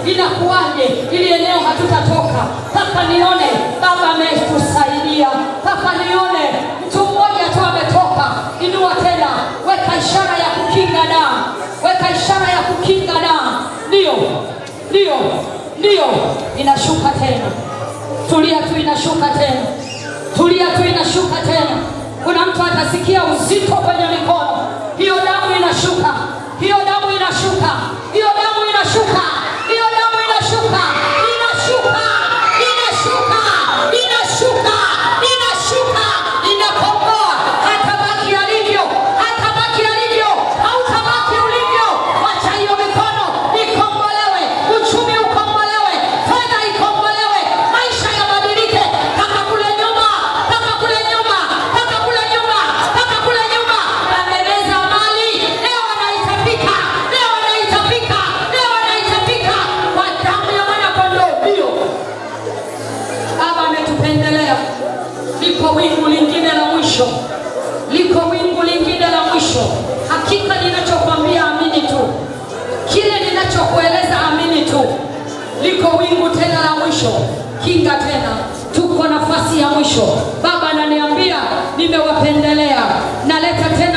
Inakuwaje? Ili eneo hatutatoka mpaka nione Baba ametusaidia, mpaka nione mtu mmoja tu ametoka. Inua tena, weka ishara ya kukinga damu, weka ishara ya kukinga damu. Ndio, inashuka tena. Tulia tu, inashuka tena. Tulia tu, inashuka tena. Kuna mtu atasikia uzito kwenye mikono. Hiyo damu inashuka, hiyo damu inashuka, hiyo damu inashuka, hiyo damu inashuka, inashuka, inashuka, inashuka, inashuka, inakomboa. Hatabaki alivyo, hatabaki alivyo, hautabaki ulivyo. Wacha hiyo mikono ikombolewe, uchumi ukombolewe, fedha ikombolewe, maisha yabadilike. Kama kule nyuma, kama kule nyuma, kama kule nyuma, kama kule nyuma amebeza mali, leo anaitapika, leo anaitapika, leo anaitapika kwa damu ya mwana kondoo. Ndio Baba ametupendelea. Liko wingu lingine la mwisho, liko wingu lingine la mwisho. Hakika ninachokwambia amini tu, kile ninachokueleza amini tu. Liko wingu tena la mwisho. Kinga tena, tuko nafasi ya mwisho. Baba ananiambia nimewapendelea, naleta tena